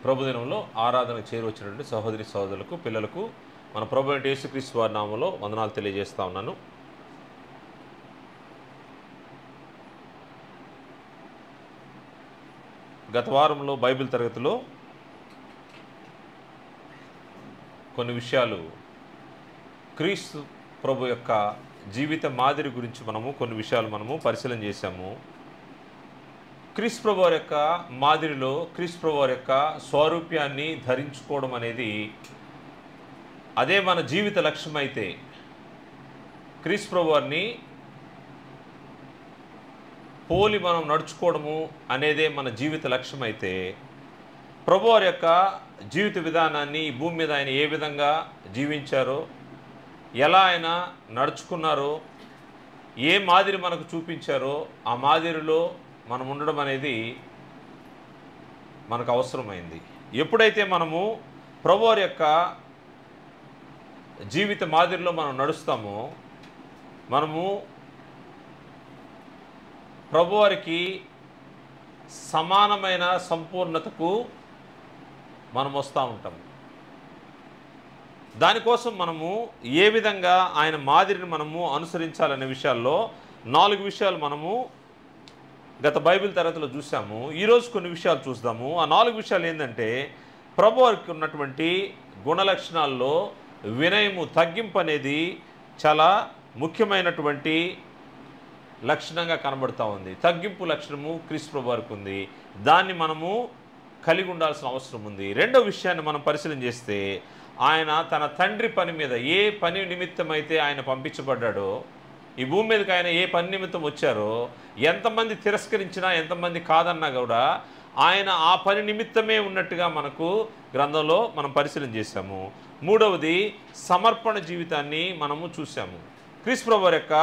ప్రభుదినంలో ఆరాధనకు చేరువచ్చినటువంటి సహోదరి సహోదరులకు పిల్లలకు మన ప్రభు అయిన యేసుక్రీస్తు వారి నామములో వందనాలు తెలియజేస్తా ఉన్నాను. గత వారంలో బైబిల్ తరగతిలో కొన్ని విషయాలు క్రీస్తు ప్రభు యొక్క జీవిత మాదిరి గురించి కొన్ని విషయాలు మనము పరిశీలన చేశాము. క్రీస్తు ప్రభు వారి యొక్క మాదిరిలో క్రీస్తు ప్రభు వారి యొక్క స్వరూప్యాన్ని ధరించుకోవడం అనేది అదే మన జీవిత లక్ష్యం అయితే, క్రీస్తు ప్రభు వారిని పోలి మనం నడుచుకోవడము అనేదే మన జీవిత లక్ష్యం అయితే, ప్రభు వారి యొక్క జీవిత విధానాన్ని ఈ భూమి మీద ఆయన ఏ విధంగా జీవించారో, ఎలా ఆయన నడుచుకున్నారో, ఏ మాదిరి మనకు చూపించారో ఆ మాదిరిలో మనం ఉండడం అనేది మనకు అవసరమైంది. ఎప్పుడైతే మనము ప్రభువారి యొక్క జీవిత మాదిరిలో మనం నడుస్తామో, మనము ప్రభువారికి సమానమైన సంపూర్ణతకు మనం వస్తూ ఉంటాము. దానికోసం మనము ఏ విధంగా ఆయన మాదిరిని మనము అనుసరించాలనే విషయాల్లో 4 విషయాలు మనము గత బైబిల్ తరగతిలో చూసాము. ఈరోజు కొన్ని విషయాలు చూద్దాము. ఆ 4 విషయాలు ఏంటంటే, ప్రభువారికి ఉన్నటువంటి గుణలక్షణాల్లో వినయము, తగ్గింపు అనేది చాలా ముఖ్యమైనటువంటి లక్షణంగా కనబడుతూ ఉంది. తగ్గింపు లక్షణము క్రీస్తు ప్రభువారికి ఉంది. దాన్ని మనము కలిగి ఉండాల్సిన అవసరం ఉంది. రెండో విషయాన్ని మనం పరిశీలన చేస్తే, ఆయన తన తండ్రి పని మీద ఏ పని నిమిత్తమైతే ఆయన పంపించబడ్డాడో, ఈ భూమి మీదకి ఆయన ఏ పని నిమిత్తం వచ్చారో, ఎంతమంది తిరస్కరించినా ఎంతమంది కాదన్నా కూడా ఆయన ఆ పని నిమిత్తమే ఉన్నట్టుగా మనకు గ్రంథంలో మనం పరిశీలన చేశాము. మూడవది సమర్పణ జీవితాన్ని మనము చూసాము. క్రీస్తు ప్రభువు యొక్క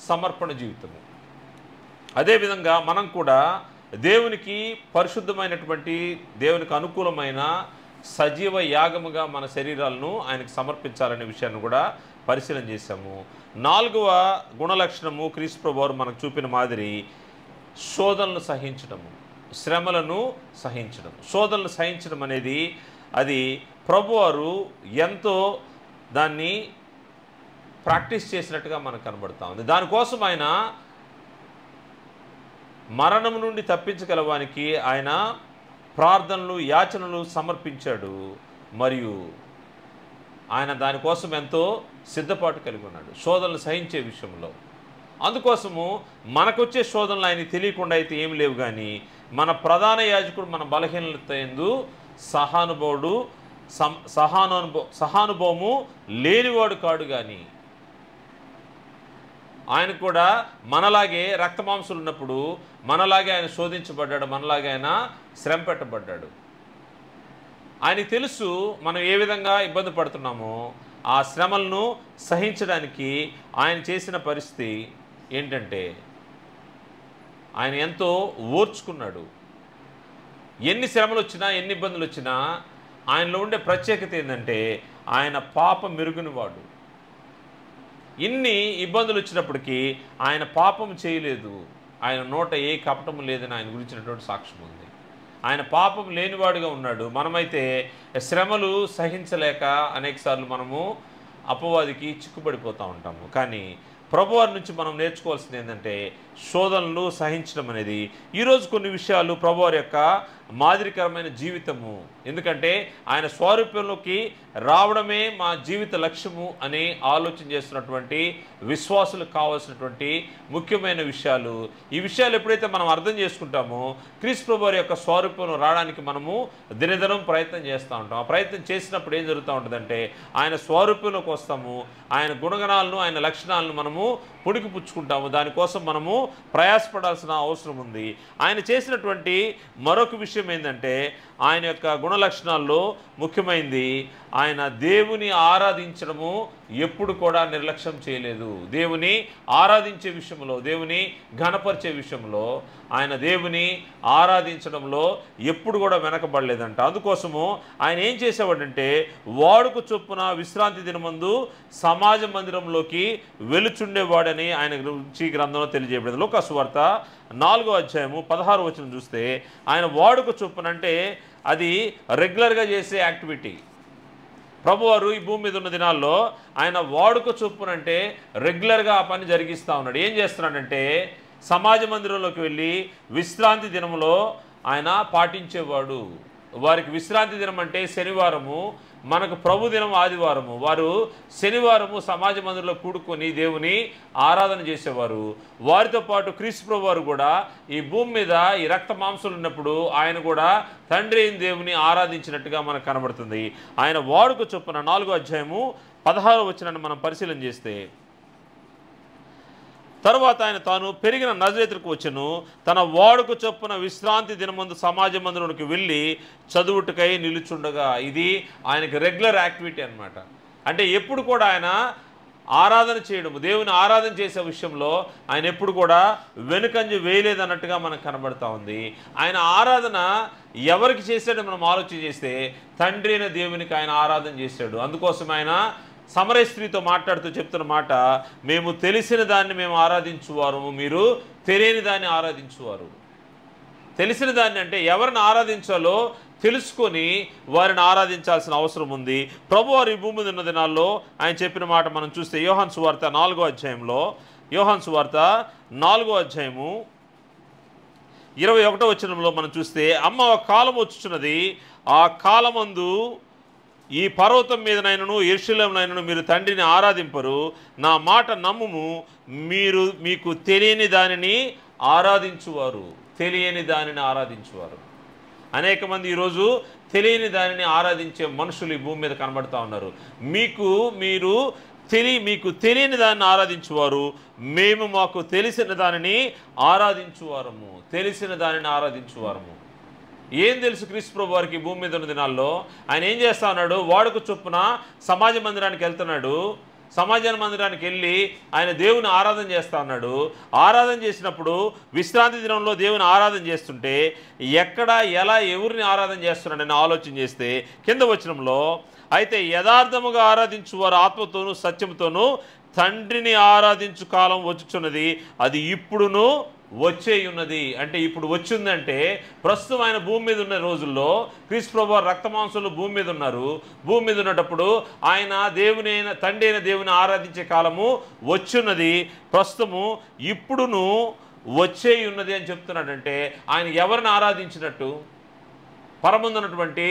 సమర్పణ జీవితము. అదేవిధంగా మనం కూడా దేవునికి పరిశుద్ధమైనటువంటి, దేవునికి అనుకూలమైన సజీవ యాగముగా మన శరీరాలను ఆయనకు సమర్పించాలనే విషయాన్ని కూడా పరిశీలన చేశాము. 4వ గుణలక్షణము క్రీస్తు ప్రభువు మనకు చూపిన మాదిరి శోధనలు సహించడము, శ్రమలను సహించడం. శోధనలు సహించడం అనేది అది ప్రభువారు ఎంతో దాన్ని ప్రాక్టీస్ చేసినట్టుగా మనకు కనబడుతూ ఉంది. దానికోసం ఆయన మరణం నుండి తప్పించగలవానికి ఆయన ప్రార్థనలు, యాచనలు సమర్పించాడు. మరియు ఆయన దానికోసం ఎంతో సిద్ధపాటు కలిగి ఉన్నాడు శోధనలు సహించే విషయంలో. అందుకోసము మనకొచ్చే శోధనలు ఆయనకి తెలియకుండా అయితే ఏమి లేవు, కానీ మన ప్రధాన యాజకుడు మన బలహీనత యందు సహానుభవము లేనివాడు కాడు. కానీ ఆయన కూడా మనలాగే రక్తమాంసులు ఉన్నప్పుడు మనలాగే ఆయన శోధించబడ్డాడు, మనలాగే ఆయన శ్రమ పెట్టబడ్డాడు. ఆయనకి తెలుసు మనం ఏ విధంగా ఇబ్బంది పడుతున్నామో. ఆ శ్రమలను సహించడానికి ఆయన చేసిన పరిస్థితి ఏంటంటే, ఆయన ఎంతో ఓర్చుకున్నాడు. ఎన్ని శ్రమలు వచ్చినా, ఎన్ని ఇబ్బందులు వచ్చినా ఆయనలో ఉండే ప్రత్యేకత ఏంటంటే, ఆయన పాపం మెరుగునివాడు. ఇన్ని ఇబ్బందులు వచ్చినప్పటికీ ఆయన పాపం చేయలేదు. ఆయన నోట ఏ కపటము లేదని ఆయన గురించినటువంటి సాక్ష్యం ఉంది. ఆయన పాపం లేనివాడుగా ఉన్నాడు. మనమైతే శ్రమలు సహించలేక అనేకసార్లు మనము అపవాదికి చిక్కుబడిపోతూ ఉంటాము. కానీ ప్రభువారి నుంచి మనం నేర్చుకోవాల్సింది ఏంటంటే, శోధనలు సహించడం అనేది. ఈరోజు కొన్ని విషయాలు ప్రభువారి యొక్క మాదిరికరమైన జీవితము, ఎందుకంటే ఆయన స్వరూపంలోకి రావడమే మా జీవిత లక్ష్యము అని ఆలోచన చేస్తున్నటువంటి విశ్వాసులకు కావాల్సినటువంటి ముఖ్యమైన విషయాలు. ఈ విషయాలు ఎప్పుడైతే మనం అర్థం చేసుకుంటామో, క్రీస్తు ప్రభువారి యొక్క స్వరూపంలో రావడానికి మనము దినదినం ప్రయత్నం చేస్తూ ఉంటాం. ఆ ప్రయత్నం చేసినప్పుడు ఏం జరుగుతూ ఉంటుందంటే, ఆయన స్వరూపంలోకి వస్తాము, ఆయన గుణగణాలను, ఆయన లక్షణాలను మనము పుడికి పుచ్చుకుంటాము. దానికోసం మనము ప్రయాసపడాల్సిన అవసరం ఉంది. ఆయన చేసినటువంటి మరొక విషయం ఏంటంటే, ఆయన యొక్క గుణలక్షణాల్లో ముఖ్యమైనది ఆయన దేవుని ఆరాధించడము ఎప్పుడు కూడా నిర్లక్ష్యం చేయలేదు. దేవుని ఆరాధించే విషయంలో, దేవుని ఘనపరిచే విషయంలో, ఆయన దేవుని ఆరాధించడంలో ఎప్పుడు కూడా వెనకబడలేదంట. అందుకోసము ఆయన ఏం చేసేవాడంటే, వాడుక చొప్పున విశ్రాంతి దినమందు సమాజ మందిరంలోకి వెలుచుండేవాడని ఆయన గురించి గ్రంథంలో తెలియజేయబడింది. లూకా సువార్త 4వ అధ్యాయము 16వ వచనం చూస్తే, ఆయన వాడుక చొప్పున అంటే అది రెగ్యులర్గా చేసే యాక్టివిటీ. ప్రభువారు ఈ భూమి మీద ఉన్న దినాల్లో ఆయన వాడుక చొప్పునంటే రెగ్యులర్గా ఆ పని జరిగిస్తూ ఉన్నాడు. ఏం చేస్తున్నాడంటే సమాజ మందిరంలోకి వెళ్ళి విశ్రాంతి దినంలో ఆయన పాటించేవాడు. వారికి విశ్రాంతి దినం అంటే శనివారము, మనకు ప్రభు దినం ఆదివారము. వారు శనివారము సమాజ మందిరంలో కూడుకొని దేవుని ఆరాధన చేసేవారు. వారితో పాటు క్రీస్తు ప్రభు వారు కూడా ఈ భూమి మీద ఈ రక్త మాంసాలు ఉన్నప్పుడు ఆయన కూడా తండ్రి అయిన దేవుని ఆరాధించినట్టుగా మనకు కనబడుతుంది. ఆయన వాడుక చొప్పున 4వ అధ్యాయము 16వ వచనాన్ని మనం పరిశీలన చేస్తే, తరువాత ఆయన తాను పెరిగిన నజరేతుకు వచ్చెను, తన వాడుక చొప్పున విశ్రాంతి దినమందు సమాజ మందిరంలోకి వెళ్ళి చదువుటకై నిలుచుండగా. ఇది ఆయనకి రెగ్యులర్ యాక్టివిటీ అన్నమాట. అంటే ఎప్పుడు కూడా ఆయన ఆరాధన చేయడము, దేవుని ఆరాధన చేసే విషయంలో ఆయన ఎప్పుడు కూడా వెనుకంజ వేయలేదన్నట్టుగా మనకు కనబడతా ఉంది. ఆయన ఆరాధన ఎవరికి చేశాడో మనం ఆలోచన చేస్తే తండ్రి అయిన దేవునికి ఆయన ఆరాధన చేశాడు. అందుకోసం ఆయన సమరయ స్త్రీతో మాట్లాడుతూ చెప్తున్న మాట, మేము తెలిసిన దాన్ని మేము ఆరాధించువారు, మీరు తెలియని దాన్ని ఆరాధించువారు. తెలిసిన దాన్ని అంటే ఎవరిని ఆరాధించాలో తెలుసుకొని వారిని ఆరాధించాల్సిన అవసరం ఉంది. ప్రభువారు ఈ భూమి మీద ఉన్న దినాల్లో ఆయన చెప్పిన మాట మనం చూస్తే యోహాను సువార్త 4వ అధ్యాయంలో, యోహాను సువార్త 4వ అధ్యాయము 21వ వచనంలో మనం చూస్తే, అమ్మ ఒక కాలం వచ్చుచున్నది, ఆ కాలమందు ఈ పర్వతం మీదనైనను యెరూషలేమునైనను మీరు తండ్రిని ఆరాధింపరు, నా మాట నమ్ముము, మీరు మీకు తెలియని దానిని ఆరాధించువారు. తెలియని దానిని ఆరాధించువారు. అనేక మంది ఈరోజు తెలియని దానిని ఆరాధించే మనుషులు ఈ భూమి మీద కనబడుతూ ఉన్నారు. మీకు తెలియని దానిని ఆరాధించువారు, మేము మాకు తెలిసిన దానిని ఆరాధించువారము. తెలిసిన దానిని ఆరాధించువారము. ఏం తెలుసు క్రీస్తు ప్రభు వారికి భూమి మీద ఉన్న దినాల్లో? ఆయన ఏం చేస్తా ఉన్నాడు? వాడుక చొప్పున సమాజ మందిరానికి వెళ్తున్నాడు. సమాజ మందిరానికి వెళ్ళి ఆయన దేవుని ఆరాధన చేస్తూ ఉన్నాడు. ఆరాధన చేసినప్పుడు విశ్రాంతి దినంలో దేవుని ఆరాధన చేస్తుంటే ఎక్కడ, ఎలా, ఎవరిని ఆరాధన చేస్తున్నాడని ఆలోచన చేస్తే కింద వచనంలో, అయితే యథార్థముగా ఆరాధించు వారు ఆత్మతోనూ సత్యముతోనూ తండ్రిని ఆరాధించు కాలం వచ్చుచున్నది, అది ఇప్పుడును వచ్చే ఉన్నది. అంటే ఇప్పుడు వచ్చిందంటే ప్రస్తుతం ఆయన భూమి మీద ఉన్న రోజుల్లో క్రీస్తు ప్రభు రక్తమాంసంలో భూమి మీద ఉన్నారు. భూమి మీద ఉన్నప్పుడు ఆయన తండ్రి అయిన దేవుని ఆరాధించే కాలము వచ్చున్నది, ప్రస్తుతము ఇప్పుడును వచ్చే ఉన్నది అని చెప్తున్నాడంటే ఆయన ఎవరిని ఆరాధించినట్టు? పరముందున్నటువంటి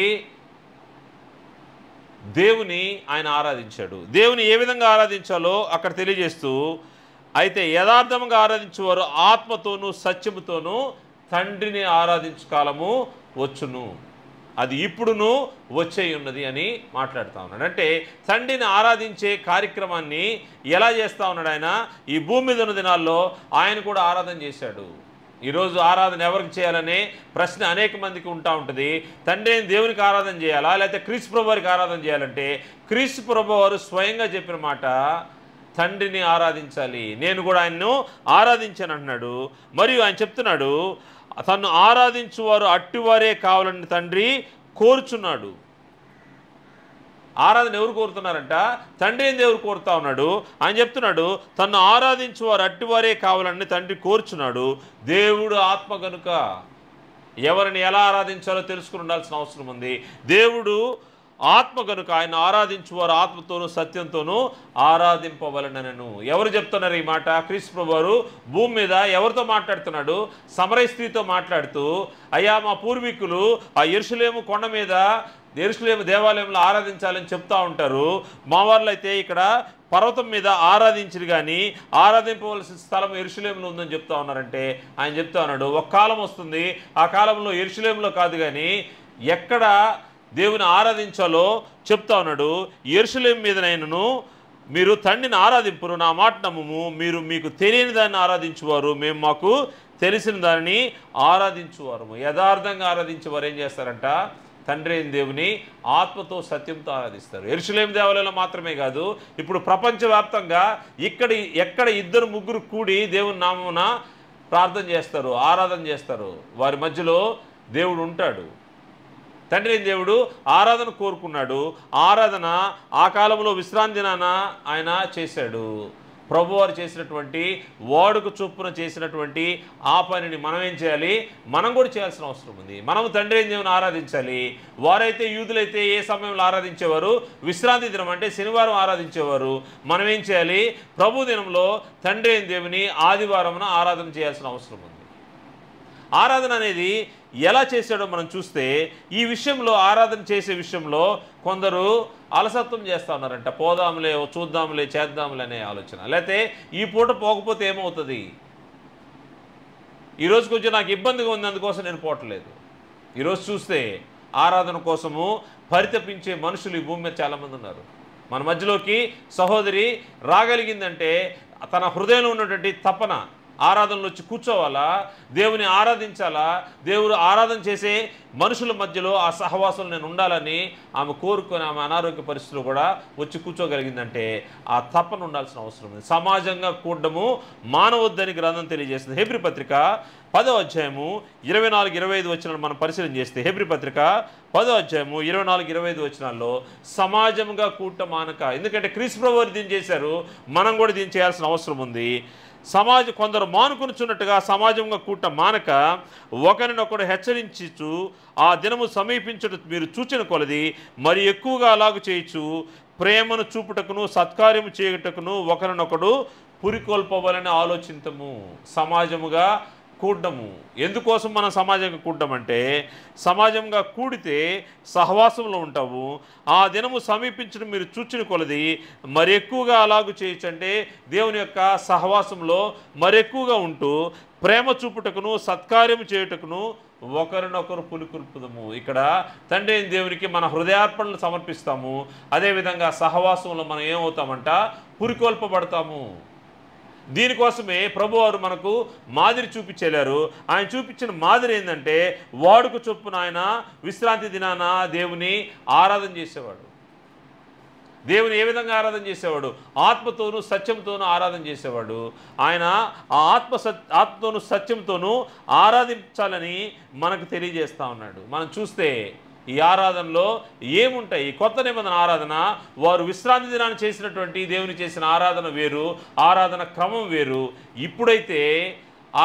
దేవుని ఆయన ఆరాధించాడు. దేవుని ఏ విధంగా ఆరాధించాలో అక్కడ తెలియజేస్తూ, అయితే యథార్థంగా ఆరాధించేవారు ఆత్మతోనూ సత్యముతోనూ తండ్రిని ఆరాధించు కాలము వచ్చును, అది ఇప్పుడును వచ్చే ఉన్నది అని మాట్లాడుతూ ఉన్నాడు. అంటే తండ్రిని ఆరాధించే కార్యక్రమాన్ని ఎలా చేస్తూ ఉన్నాడు ఆయన? ఈ భూమి మీద ఉన్న దినాల్లో ఆయన కూడా ఆరాధన చేశాడు. ఈరోజు ఆరాధన ఎవరికి చేయాలనే ప్రశ్న అనేక మందికి ఉంటా ఉంటుంది. తండ్రి దేవునికి ఆరాధన చేయాలా, లేకపోతే క్రీస్తు ప్రభు వారికి ఆరాధన చేయాలంటే క్రీస్తు ప్రభు వారు స్వయంగా చెప్పిన మాట, తండ్రిని ఆరాధించాలి, నేను కూడా ఆయన్ను ఆరాధించాను అంటున్నాడు. మరియు ఆయన చెప్తున్నాడు, తను ఆరాధించువారు అట్టివారే కావాలని తండ్రి కోరుచున్నాడు. ఆరాధన ఎవరు కోరుతున్నారంట? తండ్రి అని దేవుడు కోరుతా ఉన్నాడు. ఆయన చెప్తున్నాడు, తను ఆరాధించువారు అట్టివారే కావాలని తండ్రి కోరుచున్నాడు. దేవుడు ఆత్మ కనుక ఎవరిని ఎలా ఆరాధించాలో తెలుసుకుని ఉండాల్సిన అవసరం ఉంది. దేవుడు ఆత్మ కనుక ఆయన ఆరాధించువారు ఆత్మతోనూ సత్యంతోనూ ఆరాధింపవలనను. ఎవరు చెప్తున్నారు ఈ మాట? క్రీస్తు ప్రభు వారు భూమి మీద ఎవరితో మాట్లాడుతున్నాడు? సమరయ స్త్రీతో మాట్లాడుతూ, అయ్యా మా పూర్వీకులు ఆ యెరూషలేము కొండ మీద యెరూషలేము దేవాలయంలో ఆరాధించాలని చెప్తా ఉంటారు, మా వాళ్ళు అయితే ఇక్కడ పర్వతం మీద ఆరాధించరు, కానీ ఆరాధింపవలసిన స్థలం యెరూషలేములో ఉందని చెప్తా ఉన్నారంటే ఆయన చెప్తా ఉన్నాడు, ఒక కాలం వస్తుంది, ఆ కాలంలో యెరూషలేములో కాదు కానీ ఎక్కడ దేవుని ఆరాధించాలో చెప్తా ఉన్నాడు. యెరూషలేము మీదనైనను మీరు తండ్రిని ఆరాధింపురు, నా మాట నమ్ముము, మీరు మీకు తెలియని దాన్ని ఆరాధించువారు, మేము మాకు తెలిసిన దానిని ఆరాధించువారు. యథార్థంగా ఆరాధించేవారు ఏం చేస్తారంట? తండ్రి అయిన దేవుని ఆత్మతో సత్యంతో ఆరాధిస్తారు. యెరూషలేము దేవాలయంలో మాత్రమే కాదు, ఇప్పుడు ప్రపంచవ్యాప్తంగా ఎక్కడ ఇద్దరు ముగ్గురు కూడి దేవుని నామమున ప్రార్థన చేస్తారు, ఆరాధన చేస్తారు, వారి మధ్యలో దేవుడు ఉంటాడు. తండ్రి అయిన దేవుడు ఆరాధన కోరుకున్నాడు. ఆరాధన ఆ కాలంలో విశ్రాంతి దినాన ఆయన చేశాడు. ప్రభువారు చేసినటువంటి వాడుక చొప్పున చేసినటువంటి ఆ పనిని మనం ఏం చేయాలి? మనం కూడా చేయాల్సిన అవసరం ఉంది. మనము తండ్రి అయిన దేవుని ఆరాధించాలి. వారైతే యూదులైతే ఏ సమయంలో ఆరాధించేవారు? విశ్రాంతి దినం అంటే శనివారం ఆరాధించేవారు. మనం ఏం చేయాలి? ప్రభు దినంలో తండ్రి అయిన దేవుని ఆదివారమున ఆరాధన చేయాల్సిన అవసరం ఉంది. ఆరాధన అనేది ఎలా చేశాడో మనం చూస్తే, ఈ విషయంలో ఆరాధన చేసే విషయంలో కొందరు అలసత్వం చేస్తూ ఉన్నారంట. పోదాంలే, చూద్దాంలే, చేద్దాంలే అనే ఆలోచన. లేకపోతే ఈ పూట పోకపోతే ఏమవుతుంది, ఈరోజు కొంచెం నాకు ఇబ్బందిగా ఉంది అందుకోసం నేను పోవట్లేదు. ఈరోజు చూస్తే ఆరాధన కోసము పరితపించే మనుషులు ఈ భూమి మీద చాలామంది ఉన్నారు. మన మధ్యలోకి సహోదరి రాగలిగిందంటే తన హృదయంలో ఉన్నటువంటి తపన ఆరాధనలో వచ్చి కూర్చోవాలా, దేవుని ఆరాధించాలా, దేవుడు ఆరాధన చేసే మనుషుల మధ్యలో ఆ సహవాసం నేను ఉండాలని ఆమె కోరుకొని ఆమె అనారోగ్య పరిస్థితులు కూడా వచ్చి కూర్చోగలిగిందంటే ఆ తపన ఉండాల్సిన అవసరం ఉంది. సమాజంగా కూడము మానవద్దని గ్రంథం తెలియజేస్తుంది. హెబ్రీ పత్రిక 10వ అధ్యాయము 24-25 వచనాలు మనం పరిశీలన చేస్తే, హెబ్రీ పత్రిక 10వ అధ్యాయము 24-25 వచనాల్లో సమాజంగా కూడటం మానక, ఎందుకంటే క్రీస్తు ప్రభువు దీన్ని చేశారు, మనం కూడా దీన్ని చేయాల్సిన అవసరం ఉంది. కొందరు మానుకొనుచున్నట్టుగా సమాజంగా కూట మానక ఒకరినొకడు హెచ్చరించు ఆ దినము సమీపించుట మీరు చూచిన కొలది మరి ఎక్కువగా అలాగు చేయొచ్చు, ప్రేమను చూపుటకును సత్కార్యము చేయుటకును ఒకరినొకడు పురికొల్పవాలని ఆలోచించము. సమాజముగా కూడము. ఎందుకోసం మనం సమాజంగా కూడమంటే, సమాజంగా కూడితే సహవాసంలో ఉంటాము. ఆ దినము సమీపించడం మీరు చూచిన కొలది మరి ఎక్కువగా అలాగు చేయొచ్చు, అంటే దేవుని యొక్క సహవాసంలో మరెక్కువగా ఉంటూ ప్రేమ చూపుటకును సత్కార్యము చేయుటకును ఒకరినొకరు పులికొల్పుదము. ఇక్కడ తండ్రి అయిన దేవునికి మన హృదయార్పణలు సమర్పిస్తాము. అదేవిధంగా సహవాసంలో మనం ఏమవుతామంట? పురికొల్పబడతాము. దీనికోసమే ప్రభువారు మనకు మాదిరి చూపించేలారు. ఆయన చూపించిన మాదిరి ఏంటంటే, వాడుక చొప్పున ఆయన విశ్రాంతి దినాన దేవుని ఆరాధన చేసేవాడు. దేవుని ఏ విధంగా ఆరాధన చేసేవాడు? ఆత్మతోనూ సత్యంతోనూ ఆరాధన చేసేవాడు. ఆయన ఆ ఆత్మతోనూ సత్యంతోనూ ఆరాధించాలని మనకు తెలియజేస్తూ ఉన్నాడు. మనం చూస్తే ఈ ఆరాధనలో ఏముంటాయి? కొత్త నిబంధన ఆరాధన, వారు విశ్రాంతి దినాన్ని చేసినటువంటి దేవుని చేసిన ఆరాధన వేరు, ఆరాధన క్రమం వేరు. ఇప్పుడైతే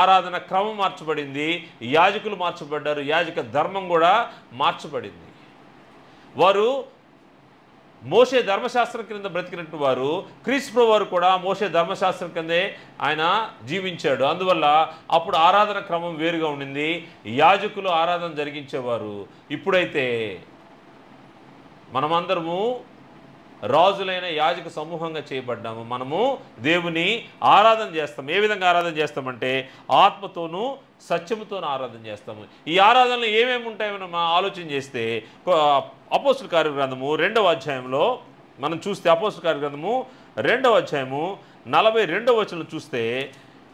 ఆరాధన క్రమం మార్చబడింది, యాజకులు మార్చబడ్డారు, యాజక ధర్మం కూడా మార్చబడింది. వారు మోషే ధర్మశాస్త్రం క్రింద బ్రతికినట్టు వారు, క్రీస్తు ప్రభువు వారు కూడా మోషే ధర్మశాస్త్రం కిందే ఆయన జీవించాడు. అందువల్ల అప్పుడు ఆరాధన క్రమం వేరుగా ఉండింది, యాజకులు ఆరాధన జరిగించేవారు. ఇప్పుడైతే మనమందరము రాజులైన యాజక సమూహంగా చేయబడ్డాము. మనము దేవుని ఆరాధన చేస్తాం. ఏ విధంగా ఆరాధన చేస్తామంటే, ఆత్మతోనూ సత్యముతోనూ ఆరాధన చేస్తాము. ఈ ఆరాధనలు ఏమేమి ఉంటాయో మనం ఆలోచన చేస్తే, అపోస్తుల కార్య గ్రంథము 2వ అధ్యాయంలో మనం చూస్తే, అపోస్తుల కార్య గ్రంథము 2వ అధ్యాయము 42వ వచనం చూస్తే,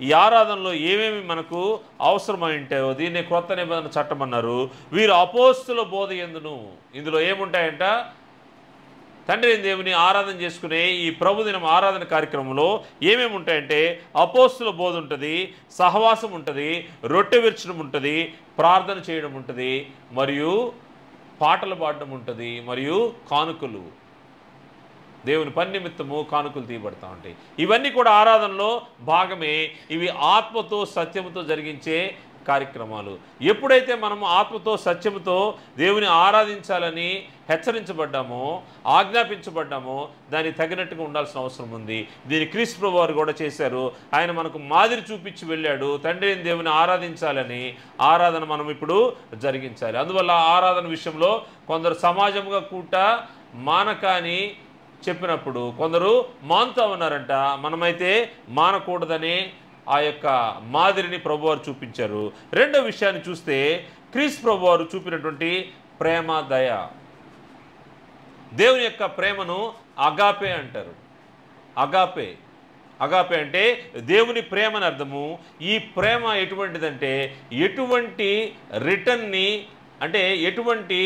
ఈ ఆరాధనలో ఏమేమి మనకు అవసరమై ఉంటాయో దీన్ని క్రొత్త నిబంధన చట్టం అన్నారు. వీరు అపోస్తుల బోధ యందును, ఇందులో ఏముంటాయంట? తండ్రి దేవుని ఆరాధన చేసుకునే ఈ ప్రభుదినం ఆరాధన కార్యక్రమంలో ఏమేమి ఉంటాయంటే, అపోస్తుల బోధ ఉంటుంది, సహవాసం ఉంటుంది, రొట్టె విరచడం ఉంటుంది, ప్రార్థన చేయడం ఉంటుంది, మరియు పాటలు పాడడం ఉంటుంది, మరియు కానుకలు, దేవుని పని నిమిత్తము కానుకలు తీయబడతా ఉంటాయి. ఇవన్నీ కూడా ఆరాధనలో భాగమే. ఇవి ఆత్మతో సత్యముతో జరిగించే కార్యక్రమాలు. ఎప్పుడైతే మనము ఆత్మతో సత్యముతో దేవుని ఆరాధించాలని హెచ్చరించబడ్డామో, ఆజ్ఞాపించబడ్డామో, దానికి తగినట్టుగా ఉండాల్సిన అవసరం ఉంది. దీన్ని క్రీస్తు ప్రభువు వారు కూడా చేశారు. ఆయన మనకు మాదిరి చూపించి వెళ్ళాడు. తండ్రి అయిన దేవుని ఆరాధించాలని, ఆరాధన మనం ఇప్పుడు జరిగించాలి. అందువల్ల ఆరాధన విషయంలో కొందరు సమాజంగా కూట మానక అని చెప్పినప్పుడు కొందరు మానుతూ ఉన్నారంట. మనమైతే మానకూడదని ఆ యొక్క మాదిరిని ప్రభువారు చూపించారు. రెండో విషయాన్ని చూస్తే, క్రీస్తు ప్రభువారు చూపినటువంటి ప్రేమ, దయ. దేవుని యొక్క ప్రేమను అగాపే అంటారు. అగాపే అంటే దేవుని ప్రేమని అర్థము. ఈ ప్రేమ ఎటువంటిదంటే, ఎటువంటి రిటర్న్ని, అంటే ఎటువంటి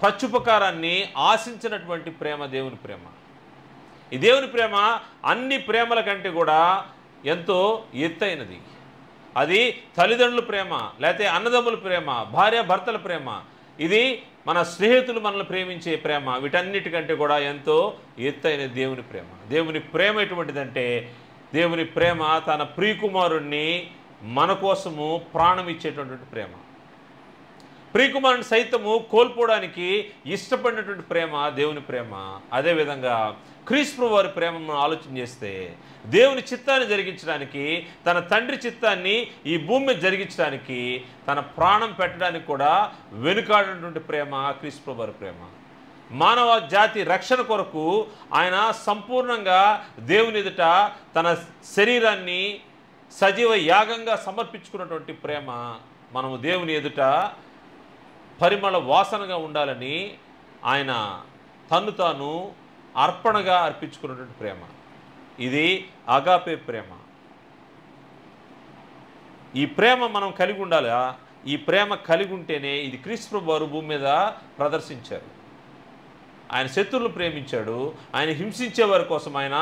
ప్రత్యుపకారాన్ని ఆశించినటువంటి ప్రేమ దేవుని ప్రేమ. ఈ దేవుని ప్రేమ అన్ని ప్రేమల కంటే కూడా ఎంతో ఎత్తైనది. అది తల్లిదండ్రుల ప్రేమ, లేకపోతే అన్నదమ్ముల ప్రేమ, భార్య భర్తల ప్రేమ, ఇది మన స్నేహితులు మనల్ని ప్రేమించే ప్రేమ, వీటన్నిటికంటే కూడా ఎంతో ఎత్తైన దేవుని ప్రేమ. దేవుని ప్రేమ ఎటువంటిదంటే, దేవుని ప్రేమ తన ప్రియకుమారుణ్ణి మన కోసము ప్రాణం ఇచ్చేటటువంటి ప్రేమ. ప్రియకుమారుని సైతము కోల్పోవడానికి ఇష్టపడినటువంటి ప్రేమ దేవుని ప్రేమ. అదేవిధంగా క్రీస్తు వారి ప్రేమను ఆలోచన చేస్తే, దేవుని చిత్తాన్ని జరిగించడానికి, తన తండ్రి చిత్తాన్ని ఈ భూమి మీద జరిగించడానికి, తన ప్రాణం పెట్టడానికి కూడా వెనుకాడినటువంటి ప్రేమ క్రీస్తు వారి ప్రేమ. మానవ జాతి రక్షణ కొరకు ఆయన సంపూర్ణంగా దేవుని ఎదుట తన శరీరాన్ని సజీవ యాగంగా సమర్పించుకున్నటువంటి ప్రేమ. మనము దేవుని ఎదుట పరిమళ వాసనగా ఉండాలని ఆయన తన్ను తాను అర్పణగా అర్పించుకున్నటువంటి ప్రేమ. ఇది అగాపే ప్రేమ. ఈ ప్రేమ మనం కలిగి ఉండాలా? ఈ ప్రేమ కలిగి ఉంటేనే ఇది క్రీస్తు వారు భూమి మీద ప్రదర్శించారు. ఆయన శత్రువులను ప్రేమించాడు, ఆయన హింసించే వారి కోసం ఆయన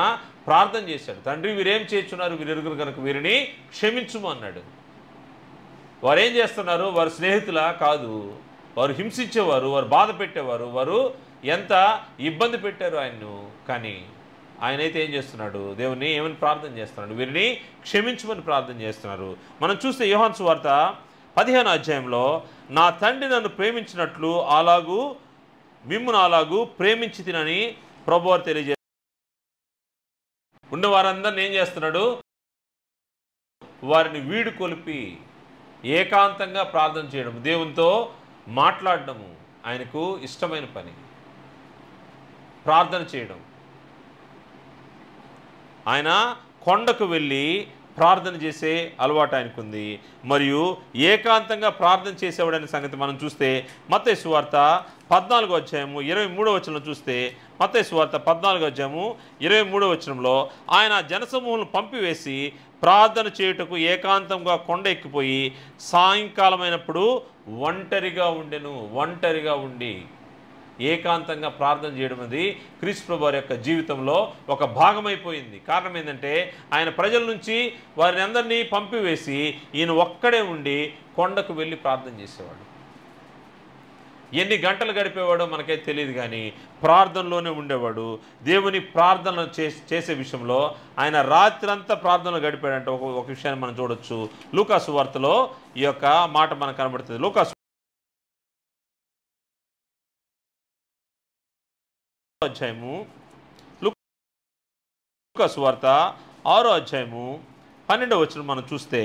ప్రార్థన చేశాడు. తండ్రి, వీరేం చేస్తున్నారు, వీరెరుగురు కనుక వీరిని క్షమించుము అన్నాడు. వారు ఏం చేస్తున్నారు? వారు స్నేహితులా? కాదు, వారు హింసించేవారు, వారు బాధ పెట్టేవారు, వారు ఎంత ఇబ్బంది పెట్టారు ఆయన్ను. కానీ ఆయనైతే ఏం చేస్తున్నాడు? దేవుని ఏమని ప్రార్థన చేస్తున్నాడు? వీరిని క్షమించమని ప్రార్థన చేస్తున్నారు. మనం చూస్తే యోహాను సువార్త 15వ అధ్యాయంలో, నా తండ్రి నన్ను ప్రేమించినట్లు అలాగూ మిమ్మును అలాగూ ప్రేమించి తినని ప్రభువారు తెలియజేస్తారు. ఉన్న వారందరిని ఏం చేస్తున్నాడు? వారిని వీడు కొలిపి ఏకాంతంగా ప్రార్థన చేయడం, దేవునితో మాట్లాడడము ఆయనకు ఇష్టమైన పని. ప్రార్థన చేయడం, ఆయన కొండకు వెళ్ళి ప్రార్థన చేసే అలవాటు ఆయనకుంది. మరియు ఏకాంతంగా ప్రార్థన చేసేవాడనే సంగతి మనం చూస్తే మత్తయి సువార్త 14వ అధ్యాయము 23వ వచనంలో చూస్తే, మత్తయి సువార్త 14వ అధ్యాయము 23వ వచనంలో, ఆయన జనసమూహం పంపివేసి ప్రార్థన చేయుటకు ఏకాంతంగా కొండ ఎక్కిపోయి సాయంకాలమైనప్పుడు ఒంటరిగా ఉండెను. ఒంటరిగా ఉండి ఏకాంతంగా ప్రార్థన చేయడం అది క్రీస్తు ప్రభువు వారి యొక్క జీవితంలో ఒక భాగమైపోయింది. కారణం ఏంటంటే, ఆయన ప్రజల నుంచి వారిని అందరినీ పంపివేసి ఈయన ఒక్కడే ఉండి కొండకు వెళ్ళి ప్రార్థన చేసేవాడు. ఎన్ని గంటలు గడిపేవాడో మనకైతే తెలియదు, కానీ ప్రార్థనలోనే ఉండేవాడు. దేవుని ప్రార్థన చేసే విషయంలో ఆయన రాత్రంతా ప్రార్థనలో గడిపాడంటే ఒక విషయాన్ని మనం చూడొచ్చు. లూకా సువార్తలో ఈ యొక్క మాట మనకు కనబడుతుంది. లూకా అధ్యాయము, లూకా సువార్త 6వ అధ్యాయము 12వ వచనం మనం చూస్తే,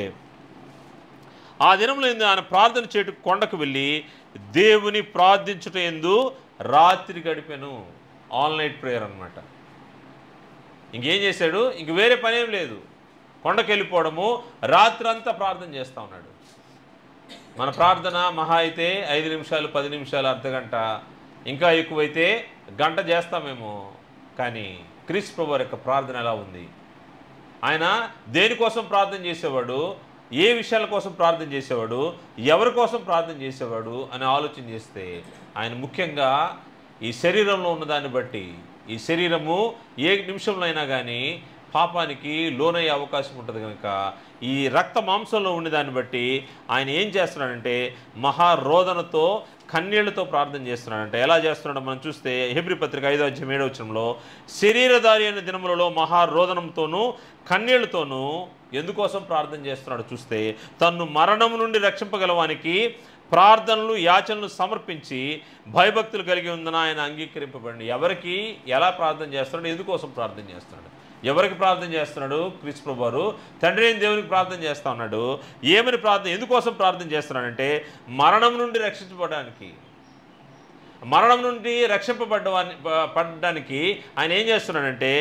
ఆ దినంలో ఆయన ప్రార్థన చేయుటకు కొండకు వెళ్ళి దేవుని ప్రార్థించుట యందు రాత్రి గడిపెను. ఆల్ నైట్ ప్రేయర్ అనమాట. ఇంకేం చేశాడు? ఇంక వేరే పనేం లేదు. కొండకు వెళ్ళిపోవడము, రాత్రంతా ప్రార్థన చేస్తూ ఉన్నాడు. మన ప్రార్థన మహా అయితే 5 నిమిషాలు, 10 నిమిషాలు, అర్ధగంట, ఇంకా ఎక్కువైతే గంట చేస్తామేమో. కానీ క్రీస్తు ప్రభువు యొక్క ప్రార్థన ఎలా ఉంది? ఆయన దేనికోసం ప్రార్థన చేసేవాడు, ఏ విషయాల కోసం ప్రార్థన చేసేవాడు, ఎవరి కోసం ప్రార్థన చేసేవాడు అని ఆలోచన చేస్తే, ఆయన ముఖ్యంగా ఈ శరీరంలో ఉన్నదాన్ని బట్టి, ఈ శరీరము ఏ నిమిషంలో అయినా కానీ పాపానికి లోనయ్యే అవకాశం ఉంటుంది కనుక, ఈ రక్త మాంసంలో ఉండేదాన్ని బట్టి ఆయన ఏం చేస్తున్నాడంటే మహారోదనతో కన్నీళ్లతో ప్రార్థన చేస్తున్నాడంట. ఎలా చేస్తున్నాడో మనం చూస్తే హెబ్రీ పత్రిక 5వ అధ్యాయం 7వ వచనంలో, శరీరధారి అయిన దినములలో మహారోదనంతోనూ కన్నీళ్లతోనూ ఎందుకోసం ప్రార్థన చేస్తున్నాడు చూస్తే, తన్ను మరణం నుండి రక్షింపగలవానికి ప్రార్థనలు యాచనలు సమర్పించి భయభక్తులు కలిగి ఉందని ఆయన అంగీకరింపబడి. ఎవరికి ఎలా ప్రార్థన చేస్తున్నాడు, ఎందుకోసం ప్రార్థన చేస్తున్నాడు, ఎవరికి ప్రార్థన చేస్తున్నాడు? క్రీస్తు ప్రభువు వారు తండ్రి అయిన దేవునికి ప్రార్థన చేస్తూ ఉన్నాడు. ఏమని ప్రార్థన, ఎందుకోసం ప్రార్థన చేస్తున్నాడంటే మరణం నుండి రక్షించబడడానికి, మరణం నుండి పడడానికి ఆయన ఏం చేస్తున్నాడంటే,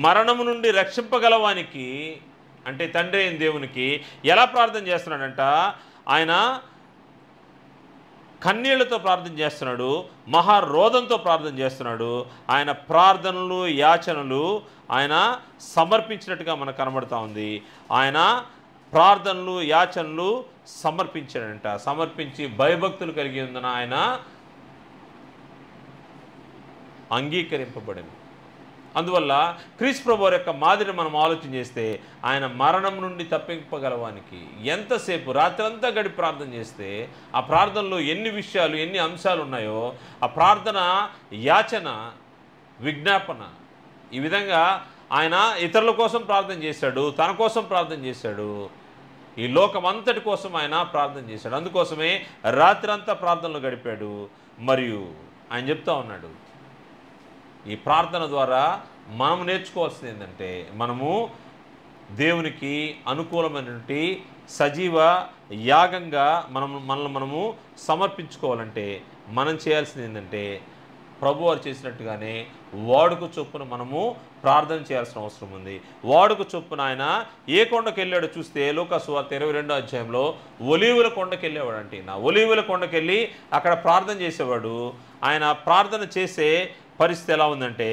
మరణం నుండి రక్షింపగలవానికి అంటే తండ్రి అయిన దేవునికి ఎలా ప్రార్థన చేస్తున్నాడంట? ఆయన కన్నీళ్లతో ప్రార్థన చేస్తున్నాడు, మహారోదంతో ప్రార్థన చేస్తున్నాడు. ఆయన ప్రార్థనలు యాచనలు ఆయన సమర్పించినట్టుగా మనకు కనబడుతూ ఉంది. ఆయన ప్రార్థనలు యాచనలు సమర్పించాడంట. సమర్పించి భయభక్తులు కలిగి ఉందని ఆయన అంగీకరింపబడింది. అందువల్ల క్రీస్తు ప్రభువు యొక్క మాదిరిని మనం ఆలోచన చేస్తే ఆయన మరణం నుండి తప్పింపగలవానికి ఎంతసేపు రాత్రంతా గడి ప్రార్థన చేస్తే ఆ ప్రార్థనలో ఎన్ని విషయాలు ఎన్ని అంశాలు ఉన్నాయో ఆ ప్రార్థన యాచన విజ్ఞాపన ఈ విధంగా ఆయన ఇతరుల కోసం ప్రార్థన చేశాడు, తన కోసం ప్రార్థన చేశాడు, ఈ లోకమంతటి కోసం ఆయన ప్రార్థన చేశాడు. అందుకోసమే రాత్రంతా ప్రార్థనలో గడిపాడు. మరియు ఆయన చెప్తా ఉన్నాడు ఈ ప్రార్థన ద్వారా మనం నేర్చుకోవాల్సింది ఏంటంటే మనము దేవునికి అనుకూలమైనటువంటి సజీవ యాగంగా మనము సమర్పించుకోవాలంటే మనం చేయాల్సింది ఏంటంటే ప్రభువారు చేసినట్టుగానే వాడుక చొప్పున మనము ప్రార్థన చేయాల్సిన అవసరం ఉంది. వాడుక చొప్పున ఆయన ఏ కొండకు వెళ్ళాడో చూస్తే లూకా సువార్త 22వ అధ్యాయంలో ఒలీవుల కొండకి వెళ్ళేవాడు. అంటే నా ఒలీవుల కొండకి వెళ్ళి అక్కడ ప్రార్థన చేసేవాడు. ఆయన ప్రార్థన చేసే పరిస్థితి ఎలా ఉందంటే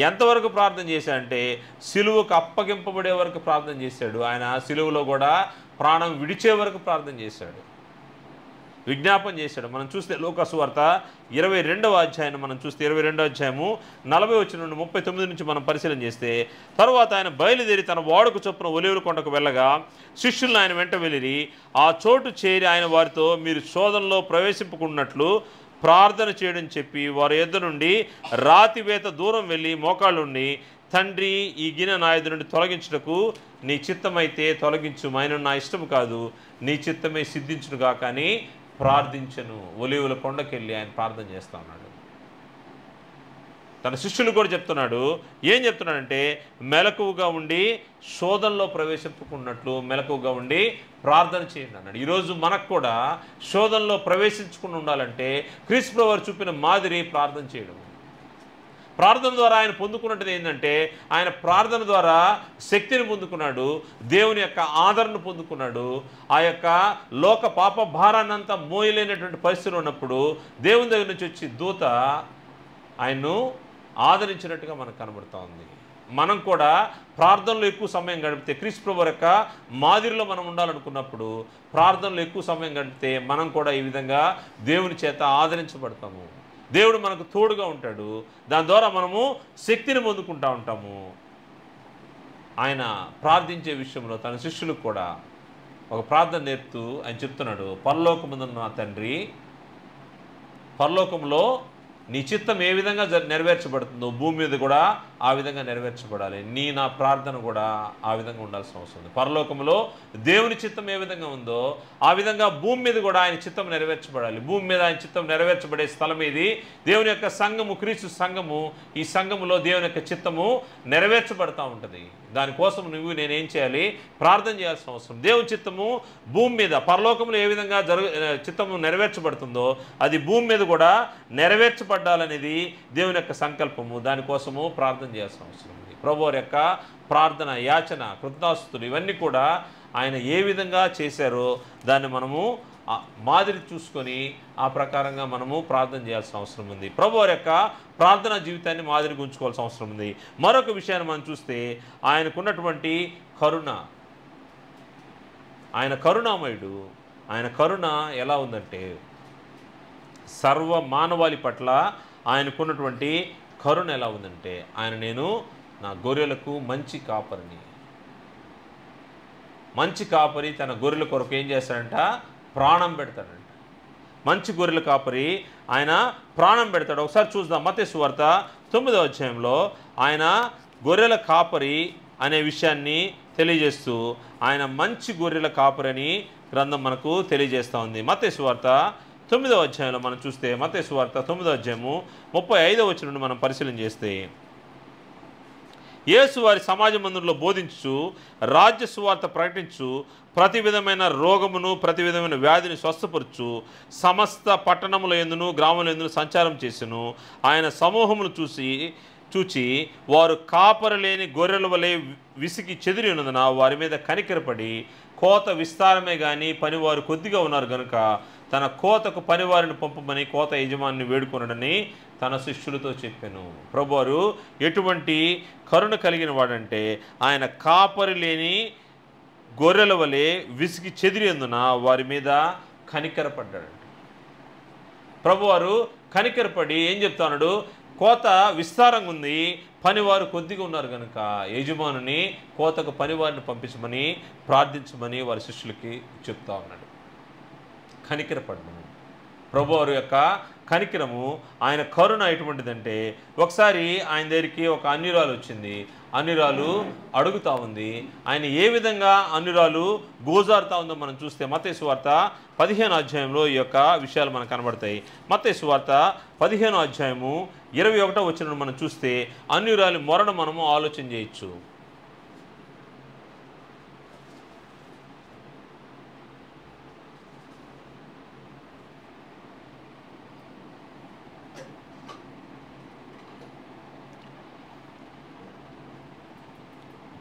ఎంతవరకు ప్రార్థన చేశాడంటే సిలువకు అప్పగింపబడే వరకు ప్రార్థన చేశాడు. ఆయన సిలువలో కూడా ప్రాణం విడిచే వరకు ప్రార్థన చేశాడు, విజ్ఞాపన చేశాడు. మనం చూస్తే లూకా సువార్త 22వ అధ్యాయాన్ని మనం చూస్తే 22వ అధ్యాయము 40 నుండి 39 నుంచి మనం పరిశీలన చేస్తే తర్వాత ఆయన బయలుదేరి తన వాడుకు చొప్పున ఒలీవల కొండకు వెళ్ళగా శిష్యులను ఆయన వెంట వెళ్ళి ఆ చోటు చేరి ఆయన వారితో మీరు శోధనలో ప్రవేశింపుకున్నట్లు ప్రార్థన చేయడం చెప్పి వారి యొద్ద నుండి రాతివేత దూరం వెళ్ళి మోకాళ్ళుండి తండ్రి ఈ గిన్నె నా యొద్ద నుండి తొలగించుటకు నీ చిత్తమైతే తొలగించు, ఆయన నా ఇష్టం కాదు నీ చిత్తమే సిద్ధించునుగా కానీ ప్రార్థించను. ఒలీవుల కొండకెళ్ళి ఆయన ప్రార్థన చేస్తా ఉన్నాడు. తన శిష్యులు కూడా చెప్తున్నాడు. ఏం చెప్తున్నాడంటే మెలకువగా ఉండి శోధనలో ప్రవేశించుకున్నట్లు మెలకువగా ఉండి ప్రార్థన చేయండి అన్నాడు. ఈరోజు మనకు కూడా శోధనలో ప్రవేశించుకుని ఉండాలంటే క్రీస్తు ప్రభువు చూపిన మాదిరి ప్రార్థన చేయడం. ప్రార్థన ద్వారా ఆయన పొందుకున్నది ఏంటంటే ఆయన ప్రార్థన ద్వారా శక్తిని పొందుకున్నాడు, దేవుని యొక్క ఆదరణ పొందుకున్నాడు. ఆ యొక్క లోక పాప భారాన్ని అంతా మోయలేనటువంటి పరిస్థితులు ఉన్నప్పుడు దేవుని దగ్గర నుంచి వచ్చి దూత ఆయన్ను ఆదరించినట్టుగా మనకు కనబడుతూ ఉంది. మనం కూడా ప్రార్థనలో ఎక్కువ సమయం గడిపితే క్రీస్తు ప్రభువు యొక్క మాదిరిలో మనం ఉండాలనుకున్నప్పుడు ప్రార్థనలో ఎక్కువ సమయం గడిపితే మనం కూడా ఈ విధంగా దేవుని చేత ఆదరించబడతాము. దేవుడు మనకు తోడుగా ఉంటాడు. దాని ద్వారా మనము శక్తిని పొందుకుంటూ ఉంటాము. ఆయన ప్రార్థించే విషయంలో తన శిష్యులకు కూడా ఒక ప్రార్థన నేర్పుతూ ఆయన చెప్తున్నాడు, పరలోకముందున్న నా తండ్రి, పరలోకంలో నీ చిత్తం ఏ విధంగా నెరవేర్చబడుతుందో భూమి మీద కూడా ఆ విధంగా నెరవేర్చబడాలి. నా ప్రార్థన కూడా ఆ విధంగా ఉండాల్సిన అవసరం ఉంది. పరలోకంలో దేవుని చిత్తం ఏ విధంగా ఉందో ఆ విధంగా భూమి మీద కూడా ఆయన చిత్తం నెరవేర్చబడాలి. భూమి మీద ఆయన చిత్తం నెరవేర్చబడే స్థలం ఇది దేవుని యొక్క సంఘము, క్రీస్తు సంఘము. ఈ సంఘములో దేవుని యొక్క చిత్తము నెరవేర్చబడతా ఉంటుంది. దానికోసం నేనేం చేయాలి? ప్రార్థన చేయాల్సిన అవసరం. దేవుని చిత్తము భూమి మీద పరలోకంలో ఏ విధంగా చిత్తము నెరవేర్చబడుతుందో అది భూమి మీద కూడా నెరవేర్చబడాలనేది దేవుని యొక్క సంకల్పము. దానికోసము ప్రార్థన చేయాల్సిన అవసరం ఉంది. ప్రభువు యొక్క ప్రార్థన, యాచన, కృతజ్ఞతాస్తుతులు ఇవన్నీ కూడా ఆయన ఏ విధంగా చేశారో దాన్ని మనము మాదిరి చూసుకొని ఆ ప్రకారంగా మనము ప్రార్థన చేయాల్సిన అవసరం ఉంది. ప్రభువు యొక్క ప్రార్థనా జీవితాన్ని మాదిరిగా ఉంచుకోవాల్సిన అవసరం ఉంది. మరొక విషయాన్ని మనం చూస్తే ఆయనకున్నటువంటి కరుణ, ఆయన కరుణామయుడు. ఆయన కరుణ ఎలా ఉందంటే సర్వ మానవాళి పట్ల ఆయనకున్నటువంటి కరుణ ఎలా ఉందంటే నేను నా గొర్రెలకు మంచి కాపరిని. మంచి కాపరి తన గొర్రెల కొరకు ఏం చేస్తాడంట? ప్రాణం పెడతాడంట. మంచి గొర్రెల కాపరి ఆయన ప్రాణం పెడతాడు. ఒకసారి చూద్దాం. మత్తయి సువార్త 9వ అధ్యాయంలో ఆయన గొర్రెల కాపరి అనే విషయాన్ని తెలియజేస్తూ ఆయన మంచి గొర్రెల కాపరి అని గ్రంథం మనకు తెలియజేస్తూ ఉంది. మత్తయి సువార్త 9వ అధ్యాయంలో మనం చూస్తే మత్తయి సువార్త 9వ అధ్యాయము 35వ వచనం నుండి మనం పరిశీలన చేస్తే యేసు వారి సమాజ మందిరంలో బోధించు, రాజ్య సువార్త ప్రకటించు, ప్రతి విధమైన రోగమును ప్రతి విధమైన వ్యాధిని స్వస్థపరచు, సమస్త పట్టణముల యందును గ్రామముల యందును సంచారం చేసెను. ఆయన సమూహమును చూచి వారు కాపరలేని గొర్రెల వలె విసికి చెదిరి ఉన్నందున వారి మీద కనికరపడి కోత విస్తారమే కానీ పనివారు కొద్దిగా ఉన్నారు కనుక తన కోతకు పనివారిని పంపమని కోత యజమానిని వేడుకొనడని తన శిష్యులతో చెప్పాను. ప్రభువారు ఎటువంటి కరుణ కలిగిన వాడంటే ఆయన కాపరి లేని గొర్రెల వలె విసిగి చెదిరినందున వారి మీద కనికరపడ్డాడు. ప్రభువారు కనికరపడి ఏం చెప్తున్నాడు? కోత విస్తారంగా ఉంది, పనివారు కొద్దిగా ఉన్నారు కనుక యజమానుని కోతకు పనివారిని పంపించమని ప్రార్థించమని వారి శిష్యులకి చెప్తా ఉన్నాడు. కనికరపడ్డము. ప్రభువారి యొక్క కనికరము, ఆయన కరుణ ఎటువంటిదంటే, ఒకసారి ఆయన దగ్గరికి ఒక అన్యురాలు వచ్చింది. అన్యురాలు అడుగుతా ఉంది. ఆయన ఏ విధంగా అన్యురాలు గోజారుతా ఉందో మనం చూస్తే మత్తయి సువార్త 15వ అధ్యాయంలో ఈ యొక్క విషయాలు మనకు కనబడతాయి. మత్తయి సువార్త 15వ అధ్యాయము 21వ వచనం మనం చూస్తే అన్యురాలి మొరను మనము ఆలోచన చేయొచ్చు.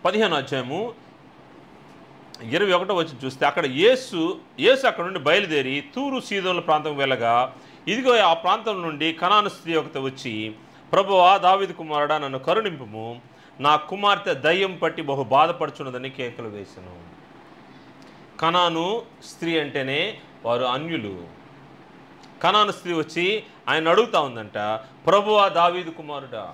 అధ్యాయము 21వ వచనం చూస్తే అక్కడ యేసు అక్కడ నుండి బయలుదేరి తూరు సీదోనుల ప్రాంతం వెళ్ళగా, ఇదిగో ఆ ప్రాంతం నుండి కనాను స్త్రీ ఒకటి వచ్చి, ప్రభువా దావీదు కుమారుడా నన్ను కరుణింపుము, నా కుమార్తె దయ్యం పట్టి బహు బాధపడుచున్నదని కేకలు వేసెను. కనాను స్త్రీ అంటేనే వారు అన్యులు. కనాను స్త్రీ వచ్చి ఆయన అడుగుతా ఉందంట, ప్రభువా దావీదు కుమారుడా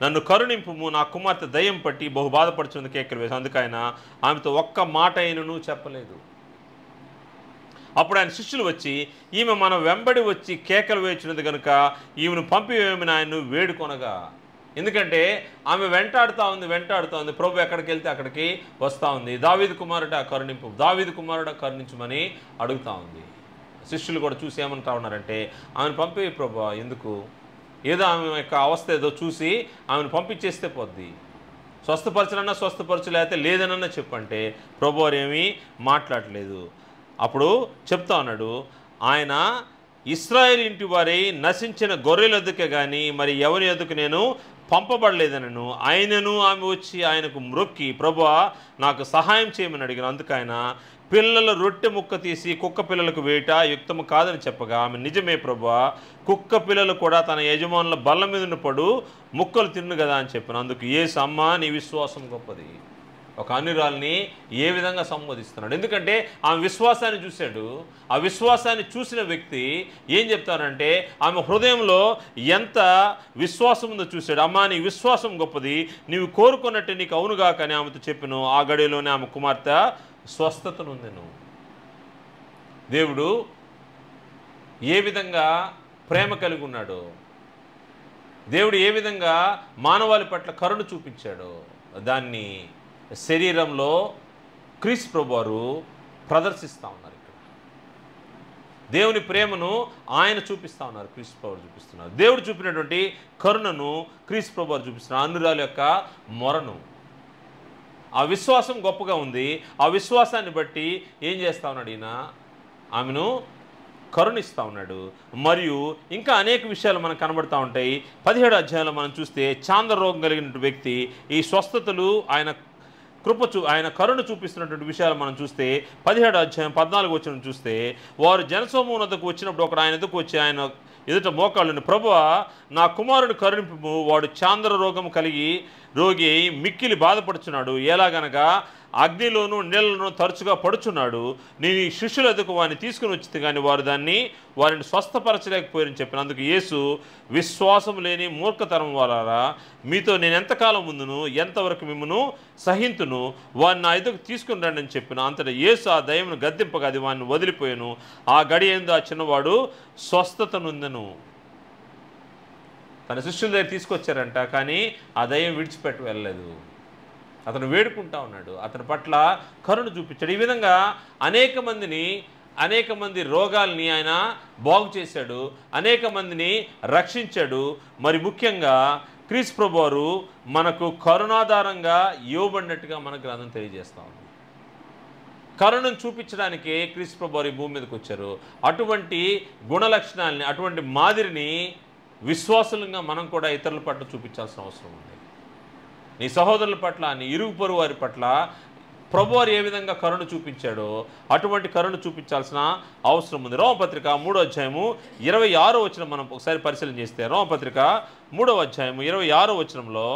నన్ను కరుణింపుము, నా కుమార్తె దయ్యం పట్టి బహు బాధపడుచున్నది కేకలు వేసి. అందుకు ఆయన ఆమెతో ఒక్క మాట అయినను చెప్పలేదు. అప్పుడు ఆయన శిష్యులు వచ్చి, ఈమె మన వెంబడి వచ్చి కేకలు వేచినది కనుక ఈమెను పంపివేయమని ఆయన్ను వేడుకొనగా. ఎందుకంటే ఆమె వెంటాడుతూ ఉంది. ప్రభు ఎక్కడికి వెళ్తే అక్కడికి వస్తూ ఉంది. దావీదు కుమారుడా కరుణింపు, దావీదు కుమారుడా కరుణించమని అడుగుతూ ఉంది. శిష్యులు కూడా చూసి ఏమంటా ఉన్నారంటే, ఆమెను పంపే ప్రభు, ఎందుకు, ఏదో ఆమె యొక్క అవస్థ ఏదో చూసి ఆమెను పంపించేస్తే పోద్ది, స్వస్థపరచనన్నా స్వస్థపరచలేకపోతే లేదనన్నా చెప్పంటే ప్రభు వారు ఏమీ మాట్లాడలేదు. అప్పుడు చెప్తా ఉన్నాడు, ఆయన ఇశ్రాయేలు ఇంటి వారి నశించిన గొర్రెల ఎద్దుకే కానీ మరి ఎవరి ఎద్దుకు నేను పంపబడలేదనను. ఆయనను ఆమె వచ్చి ఆయనకు మ్రొక్కి, ప్రభువా నాకు సహాయం చేయమని అడిగిన. అందుకు ఆయన పిల్లల రొట్టె ముక్క తీసి కుక్క పిల్లలకు వేయట యుక్తము కాదని చెప్పగా, ఆమె నిజమే ప్రభువా, కుక్క పిల్లలు కూడా తన యజమానుల బల్ల మీద పడు ముక్కలు తిన్ను కదా అని చెప్పాను. అందుకు యేసు, అమ్మా నీ విశ్వాసం గొప్పది. ఒక అన్యురాల్ని ఏ విధంగా సంబోధిస్తున్నాడు, ఎందుకంటే ఆమె విశ్వాసాన్ని చూశాడు. ఆ విశ్వాసాన్ని చూసిన వ్యక్తి ఏం చెప్తానంటే, ఆమె హృదయంలో ఎంత విశ్వాసం ఉందో చూశాడు. అమ్మా నీ విశ్వాసం గొప్పది, నీవు కోరుకున్నట్టు నీకు అవునుగా కానీ ఆమెతో చెప్పిను. ఆ గడిలోనే ఆమె కుమార్తె స్వస్థతనుందెను. దేవుడు ఏ విధంగా ప్రేమ కలిగి ఉన్నాడో, దేవుడు ఏ విధంగా మానవాళి పట్ల కరుణ చూపించాడో దాన్ని శరీరంలో క్రీస్తు ప్రభువారు ప్రదర్శిస్తూ ఉన్నారు. ఇక్కడ దేవుని ప్రేమను ఆయన చూపిస్తూ ఉన్నారు, క్రీస్తు ప్రభువారు చూపిస్తున్నారు. దేవుడు చూపినటువంటి కరుణను క్రీస్తు ప్రభువారు చూపిస్తున్నారు. అన్యురాల యొక్క మొరను, ఆ విశ్వాసం గొప్పగా ఉంది. ఆ విశ్వాసాన్ని బట్టి ఏం చేస్తూ ఉన్నాడు ఈయన, ఆమెను కరుణిస్తూ ఉన్నాడు. మరియు ఇంకా అనేక విషయాలు మనకు కనబడుతూ ఉంటాయి. 17వ అధ్యాయంలో మనం చూస్తే చాంద్ర రోగం కలిగిన వ్యక్తి ఈ స్వస్థతలు ఆయన కరుణ చూపిస్తున్నటువంటి విషయాలు మనం చూస్తే 17వ అధ్యాయం 14వ వచనం చూస్తే, వారు జనసమూహం వద్దకు వచ్చినప్పుడు ఒకడు ఆయన ఎదుకు వచ్చి ఆయన ఎదుట మోకాళ్ళని, ప్రభువా నా కుమారుడు కరుణింపు, వాడు చాంద్ర రోగం కలిగి రోగి మిక్కిలి బాధపడుచున్నాడు. ఎలాగనగా అగ్నిలోను నీళ్లను తరచుగా పడుచున్నాడు. నేను ఈ శిష్యుల ఎదుకు వారిని తీసుకుని వచ్చింది కానీ వారిని స్వస్థపరచలేకపోయారని చెప్పిన. అందుకు యేసు, విశ్వాసం లేని మూర్ఖతరం వారారా, మీతో నేను ఎంతకాలం ముందును ఎంతవరకు మిమ్మను సహింతును, వారిని నా ఎదుకు తీసుకుని రండి అని చెప్పిన. అంతటా యేసు ఆ దయ్యమును గద్దింపగా అది వారిని వదిలిపోయాను. ఆ గడి యందు ఆ చిన్నవాడు స్వస్థతనుందెను. తన శిష్యుల దగ్గర తీసుకొచ్చారంట, కానీ ఆ దయ్యం విడిచిపెట్టి వెళ్ళలేదు. అతను వేడుకుంటా ఉన్నాడు, అతని పట్ల కరుణ చూపించాడు. ఈ విధంగా అనేక మంది రోగాల్ని ఆయన బాగు చేశాడు, అనేక మందిని రక్షించాడు. మరి ముఖ్యంగా క్రీస్తు ప్రభువారు మనకు కరుణాధారంగా ఇవ్వబడినట్టుగా మన గ్రంథం తెలియజేస్తా ఉంది. కరుణను చూపించడానికే క్రీస్తు ప్రభువారు ఈ భూమి మీదకి వచ్చారు. అటువంటి గుణలక్షణాలని, అటువంటి మాదిరిని విశ్వాసులంగా మనం కూడా ఇతరుల పట్ల చూపించాల్సిన అవసరం ఉంది. నీ సహోదరుల పట్ల, నీ ఇరుగు పొరుగు వారి పట్ల ప్రభువారు ఏ విధంగా కరుణ చూపించాడో అటువంటి కరుణ చూపించాల్సిన అవసరం ఉంది. రోమపత్రిక 3వ అధ్యాయము 26వ వచనం మనం ఒకసారి పరిశీలన చేస్తే, రోమపత్రిక 3వ అధ్యాయము 26వ వచనంలో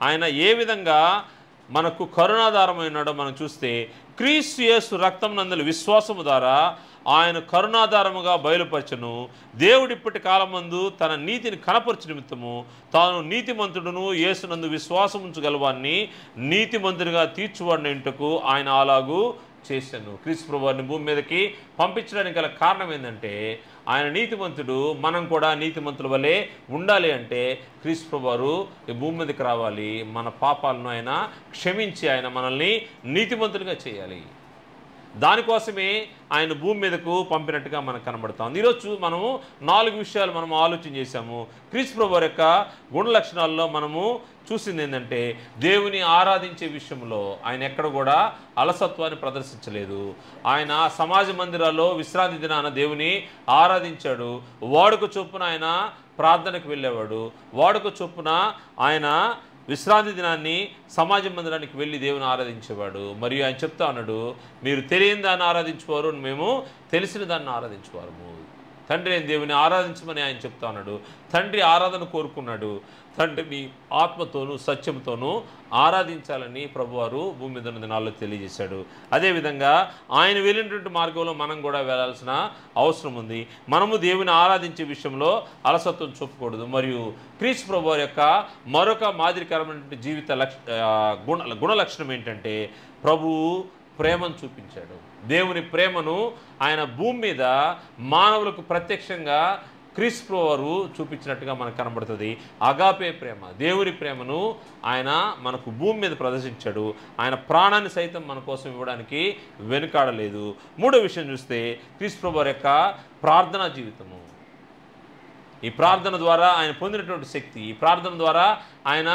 ఆయన ఏ విధంగా మనకు కరుణాధారమైనాడో మనం చూస్తే, క్రీస్తు యేసు రక్తం నందలి విశ్వాసము ద్వారా ఆయన కరుణాధారముగా బయలుపరచను. దేవుడు ఇప్పటి కాలమందు తన నీతిని కనపరచు నిమిత్తము తాను నీతిమంతుడును యేసునందు విశ్వాసం ఉంచగలవాన్ని నీతిమంతుడిగా తీర్చువాడిని ఇంటకు ఆయన అలాగూ చేశాను. క్రీస్తు ప్రభువారిని భూమి మీదకి పంపించడానికి గల కారణం ఏంటంటే ఆయన నీతిమంతుడు, మనం కూడా నీతిమంతుల వలె ఉండాలి. అంటే క్రీస్తు ప్రభువారు ఈ భూమి మీదకి రావాలి, మన పాపాలను ఆయన క్షమించి ఆయన మనల్ని నీతిమంతులుగా చేయాలి. దానికోసమే ఆయన భూమి మీదకు పంపినట్టుగా మనకు కనబడుతుంది. ఈరోజు మనము 4 విషయాలు మనం ఆలోచన చేశాము. క్రీస్తు ప్రభువారి యొక్క గుణ లక్షణాల్లో మనము చూసింది ఏంటంటే దేవుని ఆరాధించే విషయంలో ఆయన ఎక్కడ కూడా అలసత్వాన్ని ప్రదర్శించలేదు. ఆయన సమాజ మందిరాల్లో విశ్రాంతి దినాన దేవుని ఆరాధించాడు. వాడుక చొప్పున ఆయన ప్రార్థనకు వెళ్ళేవాడు. వాడుక చొప్పున ఆయన విశ్రాంతి దినాన్ని సమాజ మందిరానికి వెళ్ళి దేవుని ఆరాధించేవాడు. మరియు ఆయన చెప్తా ఉన్నాడు, మీరు తెలియని దాన్ని ఆరాధించేవారు, మేము తెలిసిన దాన్ని ఆరాధించేవారు. తండ్రి అయిన దేవుని ఆరాధించమని ఆయన చెప్తా ఉన్నాడు. తండ్రి ఆరాధన కోరుకున్నాడు. తండ్రిని ఆత్మతోనూ సత్యంతోనూ ఆరాధించాలని ప్రభువారు భూమి మీద ఉన్న దినాల్లో తెలియజేశాడు. అదేవిధంగా ఆయన వెళ్ళినటువంటి మార్గంలో మనం కూడా వెళ్ళాల్సిన అవసరం ఉంది. మనము దేవుని ఆరాధించే విషయంలో అలసత్వం చూపకూడదు. మరియు క్రీస్తు ప్రభువారి యొక్క మరొక మాదిరికరమైనటువంటి జీవిత గుణ లక్షణం ఏంటంటే ప్రభువు ప్రేమను చూపించాడు. దేవుని ప్రేమను ఆయన భూమి మీద మానవులకు ప్రత్యక్షంగా క్రీస్తు ప్రభువారు చూపించినట్టుగా మనకు కనబడుతుంది. అగాపే ప్రేమ, దేవుని ప్రేమను ఆయన మనకు భూమి మీద ప్రదర్శించాడు. ఆయన ప్రాణాన్ని సైతం మన కోసం ఇవ్వడానికి వెనుకాడలేదు. మూడో విషయం చూస్తే క్రీస్తు ప్రభువారి యొక్క ప్రార్థనా జీవితము. ఈ ప్రార్థన ద్వారా ఆయన పొందినటువంటి శక్తి, ఈ ప్రార్థన ద్వారా ఆయన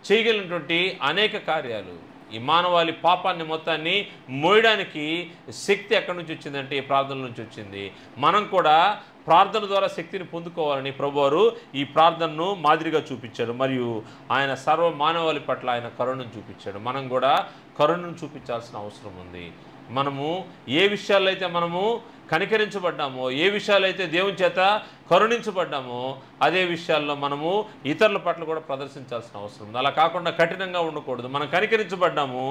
చేయగలిగినటువంటి అనేక కార్యాలు, ఈ మానవాళి పాపాన్ని మొత్తాన్ని మోయడానికి శక్తి ఎక్కడి నుంచి వచ్చిందంటే ఈ ప్రార్థన నుంచి వచ్చింది. మనం కూడా ప్రార్థన ద్వారా శక్తిని పొందుకోవాలని ప్రభువారు ఈ ప్రార్థనను మాదిరిగా చూపించాడు. మరియు ఆయన సర్వ మానవాళి పట్ల ఆయన కరుణను చూపించాడు. మనం కూడా కరుణను చూపించాల్సిన అవసరం ఉంది. మనము ఏ విషయాల్లో అయితే మనము కనికరించబడ్డామో, ఏ విషయాలు అయితే దేవుని చేత కరుణించబడ్డామో అదే విషయాల్లో మనము ఇతరుల పట్ల కూడా ప్రదర్శించాల్సిన అవసరం ఉంది. అలా కాకుండా కఠినంగా ఉండకూడదు. మనం కనికరించబడ్డాము,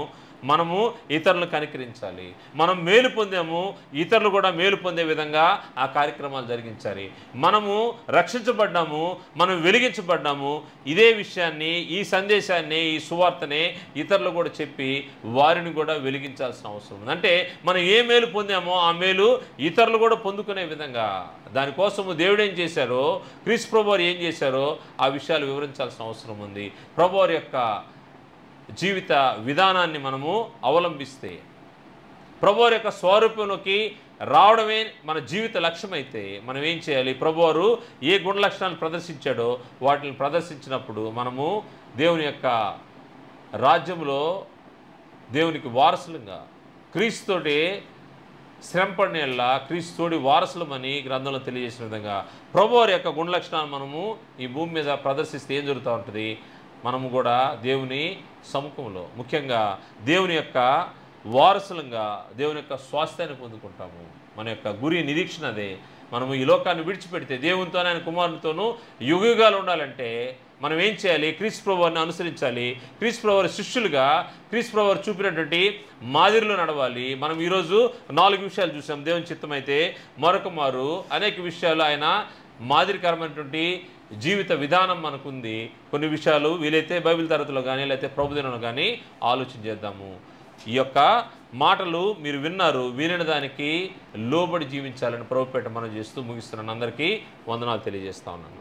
మనము ఇతరులను కనికరించాలి. మనం మేలు పొందాము, ఇతరులు కూడా మేలు పొందే విధంగా ఆ కార్యక్రమాలు జరిగించాలి. మనము రక్షించబడ్డాము, మనం వెలిగించబడ్డాము, ఇదే విషయాన్ని, ఈ సందేశాన్ని, ఈ సువార్తనే ఇతరులు కూడా చెప్పి వారిని కూడా వెలిగించాల్సిన అవసరం ఉంది. అంటే మనం ఏ మేలు పొందామో ఆ మేలు ఇతరులు కూడా పొందుకునే విధంగా, దానికోసము దేవుడు ఏం చేశారో, క్రీస్తు ప్రభువారు ఏం చేశారో ఆ విషయాలు వివరించాల్సిన అవసరం ఉంది. ప్రభువారి యొక్క జీవిత విధానాన్ని మనము అవలంబిస్తే, ప్రభువారి యొక్క స్వరూపంలోకి రావడమే మన జీవిత లక్ష్యమైతే మనం ఏం చేయాలి? ప్రభువారు ఏ గుణ లక్షణాలు ప్రదర్శించాడో వాటిని ప్రదర్శించినప్పుడు మనము దేవుని యొక్క రాజ్యంలో దేవునికి వారసులుగా క్రీస్తుతోటి శ్రమపడినలా క్రీస్తుతోడి వారసులమని గ్రంథంలో తెలియజేసిన విధంగా ప్రభువారి యొక్క గుణ లక్షణాలు మనము ఈ భూమి మీద ప్రదర్శిస్తే ఏం జరుగుతూ ఉంటుంది? మనము కూడా దేవుని సముఖంలో, ముఖ్యంగా దేవుని యొక్క వారసులంగా దేవుని యొక్క స్వాస్థ్యాన్ని పొందుకుంటాము. మన యొక్క గురి నిరీక్షణ అదే. మనము ఈ లోకాన్ని విడిచిపెడితే దేవునితోనే ఆయన కుమారునితోనూ యుగయుగాలు ఉండాలంటే మనం ఏం చేయాలి? క్రీస్తు ప్రభువారిని అనుసరించాలి. క్రీస్తు ప్రభువారి శిష్యులుగా క్రీస్తు ప్రభువారు చూపినటువంటి మాదిరిలో నడవాలి. మనం ఈరోజు 4 విషయాలు చూసాం. దేవుని చిత్తమైతే మరొక మారు అనేక విషయాలు ఆయన మాదిరికరమైనటువంటి జీవిత విధానం మనకుంది. కొన్ని విషయాలు వీలైతే బైబిల్ తరగతిలో కానీ లేకపోతే ప్రభుదినంలో కానీ ఆలోచన చేద్దాము. ఈ యొక్క మాటలు మీరు విన్నారు, వినిన దానికి లోబడి జీవించాలని ప్రభుపేట మనం చేస్తూ ముగిస్తున్నాను. అందరికీ వందనాలు తెలియజేస్తా ఉన్నాను.